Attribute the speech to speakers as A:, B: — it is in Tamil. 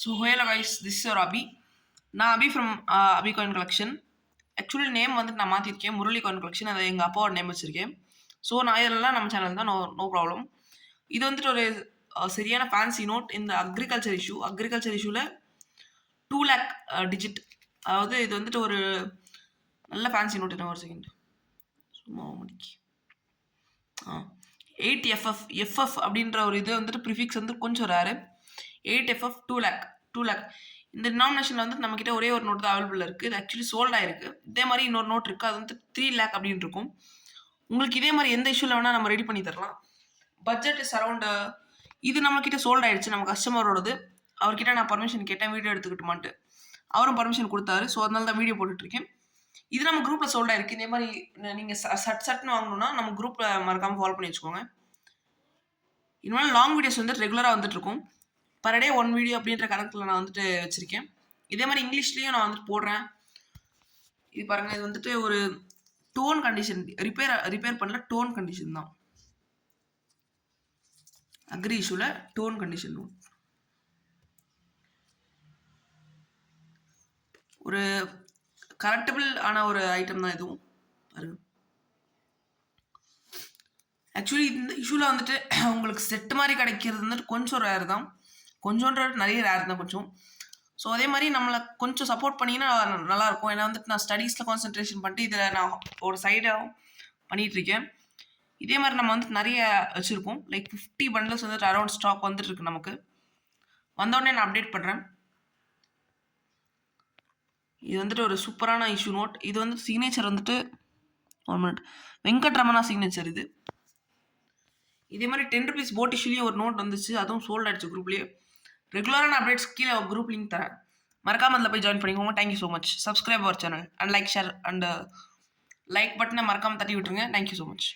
A: So hello guys, this is your Abhi. நான் Abhi from Abhi coin collection. Actually name வந்துட்டு நான் மாற்றிருக்கேன், முரளி காயின் கலெக்ஷன். அதை எங்கள் அப்பாவோட நேம் வச்சுருக்கேன். ஸோ நான் இதெல்லாம் நம்ம சேனல் தான், நோ ப்ராப்ளம். இது வந்துட்டு ஒரு சரியான ஃபேன்சி நோட். இந்த அக்ரிகல்ச்சர் இஷ்யூவில் 2 lakh டிஜிட். அதாவது இது வந்துட்டு ஒரு நல்ல ஃபேன்சி நோட். என்ன ஒரு செகண்ட் சும்மா மணிக்கு 8FF அப்படின்ற ஒரு இது வந்துட்டு ப்ரிஃபிக்ஸ் வந்து கொஞ்சம் ரேரு. 8FF 2 lakh. இந்த டினாமினேஷனில் வந்துட்டு நம்மக்கிட்ட ஒரே ஒரு நோட் தான் அவைலபிள் இருக்குது. இது ஆக்சுவலி சோல்ட் ஆயிருக்கு. இதே மாதிரி இன்னொரு நோட் இருக்குது, அது வந்து 3 lakh அப்படின்னு இருக்கும். உங்களுக்கு இதே மாதிரி எந்த இஷ்யூவில் வேணால் நம்ம ரெடி பண்ணி தரலாம். Budget is around. இது நம்மக்கிட்ட சோல்ட் ஆயிடுச்சு, நம்ம கஸ்டமரோடது. அவர்கிட்ட நான் பர்மிஷன் கேட்டேன், வீடியோ எடுத்துக்கிட்டுமான்ட்டு. அவரும் பர்மிஷன் கொடுத்தாரு. ஸோ அதனால தான் வீடியோ போட்டுட்ருக்கேன். இது நம்ம குரூப்பில் சோல்ட் ஆயிருக்கு. இதே மாதிரி நீங்கள் சட்னு வாங்கணுன்னா நம்ம குரூப்பில் மறக்காமல் ஃபாலோ பண்ணி வச்சுக்கோங்க. இனிமேல் லாங் வீடியோஸ் வந்துட்டு ரெகுலராக வந்துட்டுருக்கும். பர் டே 1 வீடியோ அப்படின்ற கணக்கில் நான் வந்துட்டு வச்சுருக்கேன். இதே மாதிரி இங்கிலீஷ்லேயும் நான் வந்துட்டு போடுறேன். இது பாருங்கள், இது வந்துட்டு ஒரு டோன் கண்டிஷன், ரிப்பேர் பண்ணல, டோன் கண்டிஷன் தான். அக்ரி இஷ்யூவில் டோன் கண்டிஷன் ஒரு கரெக்டபிள் ஆன ஒரு ஐட்டம் தான் இதுவும். பாருங்க, ஆக்சுவலி இந்த இஷ்யூவில் வந்துட்டு உங்களுக்கு செட்டு மாதிரி கிடைக்கிறது வந்துட்டு கொஞ்சம் ரேர் தான். கொஞ்சோன்ற நிறைய ரேர் தான் கொஞ்சம். ஸோ அதே மாதிரி நம்மளை கொஞ்சம் சப்போர்ட் பண்ணிங்கன்னா நல்லாயிருக்கும். ஏன்னா வந்துட்டு நான் ஸ்டடீஸில் கான்சன்ட்ரேஷன் பண்ணிட்டு இதில் நான் ஒரு சைடாக பண்ணிகிட்ருக்கேன். இதே மாதிரி நம்ம வந்துட்டு நிறைய வச்சுருக்கோம். லைக் 50 bundles வந்துட்டு அரௌண்ட் ஸ்டாக் வந்துட்டு இருக்கு. நமக்கு வந்தோடனே நான் அப்டேட் பண்ணுறேன். இது வந்துட்டு ஒரு சூப்பரான இஷ்யூ நோட். இது வந்து சிக்னேச்சர் வந்துட்டு 1 minute வெங்கட்ரமணா சிக்னேச்சர். இது இதே மாதிரி 10 rupees போட் இஷ்யூலேயும் ஒரு நோட் வந்துச்சு, அதுவும் சோல்ட் ஆகிடுச்சு குரூப்லேயே. ரெகுலரான அப்டேட்ஸ் கீழே குரூப் லிங்க் தரேன், மறக்காமல் அதில் போய் ஜாயின் பண்ணிக்கோங்க. Thank you so much. Subscribe our channel and like, share and like பட்டனை மறக்காமல் தட்டி விட்டுருங்க. Thank you so much.